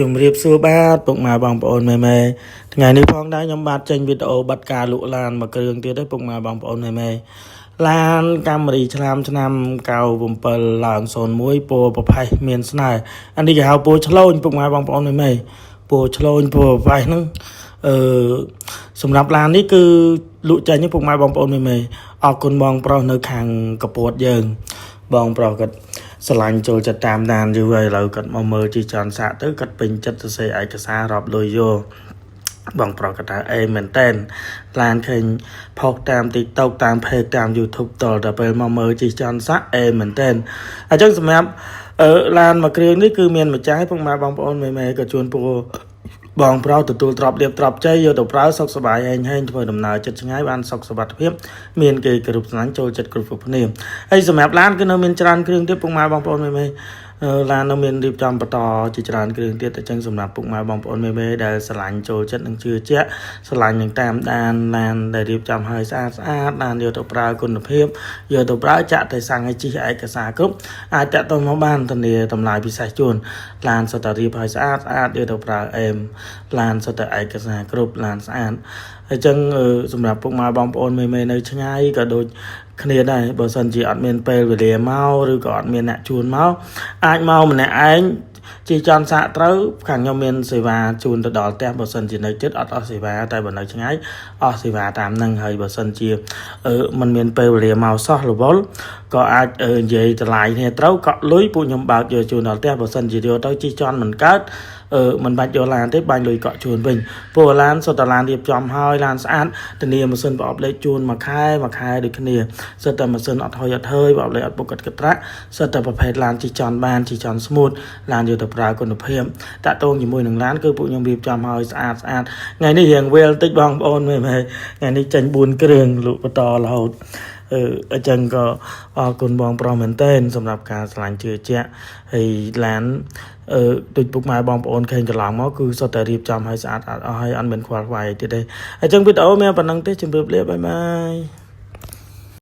ជំរាបសួរបាទពុកម៉ែបងប្អូនមេថ្ងៃនេះផងដែរខ្ញុំបាទចេញវីដេអូប័ណ្ណការលក់ឡានមួយគ្រឿងទៀតទេពុកម៉ែបងប្អូនមេឡានកាមេរីឆ្នាំ97ឡើង01ពណ៌ប្រផេះមានស្នើអានេះគេហៅពណ៌ឆ្លូញពុកម៉ែបងប្អូនមេពណ៌ឆ្លូញពណ៌ប្រផេះហ្នឹងសម្រាប់ឡាននេះគឺលក់ចេញពុកម៉ែបងប្អូនមេអរគុណបងប្រុសនៅខាងកពតយើងបងប្រុសគាត់ស្រឡាញ់ចូលចិត្តតាមដានយូរហើយឥឡូវគាត់មកមើលជីចន់សាក់ទៅគាត់ពេញចិត្តទៅសេឯកសាររាប់លុយយកបងប្រុសគាត់ថាអេមែនតែនឡានឃើញផុសតាម TikTok តាម Page តាម YouTube តតែពេលមកមើលជីចន់សាក់អេមែនតែនអញ្ចឹងសម្រាប់ឡានមួយគ្រឿងនេះគឺមានម្ចាស់ពុកម៉ែបងប្អូនមេក៏ជួនពូបងប្រុសទទួលទ្រព្យលៀបទ្រព្យជ័យយកទៅប្រើសុខសប្បាយហែងធ្វើដំណើរចិត្តឆ្ងាយបានសុខសុវត្ថិភាពមានគេគ្រប់ស្នាញ់ចូលចិត្តគ្រប់គ្នាហើយសម្រាប់ឡានគឺនៅមានច្រើនគ្រឿងទៀតពុកម៉ែបងប្អូនមេឡាននៅមានរៀបចំបន្តជាច្រើនគ្រឿងទៀតអញ្ចឹងសម្រាប់ពុកម៉ែបងប្អូនមេដែលស្រឡាញ់ចូលចិត្តនិងជឿជាក់ស្រឡាញ់នឹងតាមដានឡានដែលរៀបចំឲ្យស្អាតឡានយកទៅប្រើគុណភាពយកទៅប្រើចាក់ទៅសាំងឲ្យជិះឯកសារគ្រប់អាចតាក់ទងមកបានធានាតម្លៃពិសេសជូនឡានសុទ្ធតែរៀបឲ្យស្អាតយកទៅប្រើអេមឡានសុទ្ធតែឯកសារគ្រប់ឡានស្អាតអញ្ចឹងសម្រាប់ពុកម៉ែបងប្អូនមេនៅឆ្ងាយក៏ដូចគ្នាដែរបើសិនជាអត់មានពេលវេលាមកឬក៏អត់មានអ្នកជួនមកអាចមកម្នាក់ឯងជាចន់សាក់ត្រូវខាងខ្ញុំមានសេវាជូនទៅដល់ផ្ទះបើសិនជានៅជិតអត់អស់សេវាតែបើនៅឆ្ងាយអស់សេវាតាមនឹងហើយបើសិនជាมันមានពេលវេលាមកសោះរវល់ក៏អាចនិយាយតម្លៃគ្នាត្រូវកក់លុយពួកខ្ញុំបើកយកជូនដល់ផ្ទះបើសិនជាយកទៅជិះចន់មិនកើតមិនបាច់យកឡានទេបាញ់លុយកក់ជូនវិញព្រោះឡានសុទ្ធតែឡានរៀបចំហើយឡានស្អាតធានាម៉ាស៊ីនប្រអប់លេខជូនមួយខែដូចគ្នាសុទ្ធតែម៉ាស៊ីនអត់ហុយអត់ហើយប្រអប់លេខអត់ពុកអត់កត្រាក់សុទ្ធតែប្រភេទឡានជិះចន់បានជិះចន់ស្មូតឡានយកទៅប្រើគុណភាពតាក់ទងជាមួយនឹងឡានគឺពួកខ្ញុំរៀបចំឲ្យស្អាតថ្ងៃនេះរៀងវេលតិចបងប្អូនមើលថ្ងៃនេះចេញ4គ្រឿងលក់បន្តរហូតអញ្ចឹងក៏អរគុណបងប្រុសមែនទែនសម្រាប់ការស្រឡាញ់ជឿជាក់ហើយឡានដូចពុកម៉ែបងប្អូនឃើញកន្លងមកគឺសុទ្ធតែរៀបចំឲ្យស្អាតអស់ហើយអត់មានខ្វល់ខ្វាយទៀតទេអញ្ចឹងវីដេអូមានប៉ុណ្្នឹងទេជម្រាបលាបាយ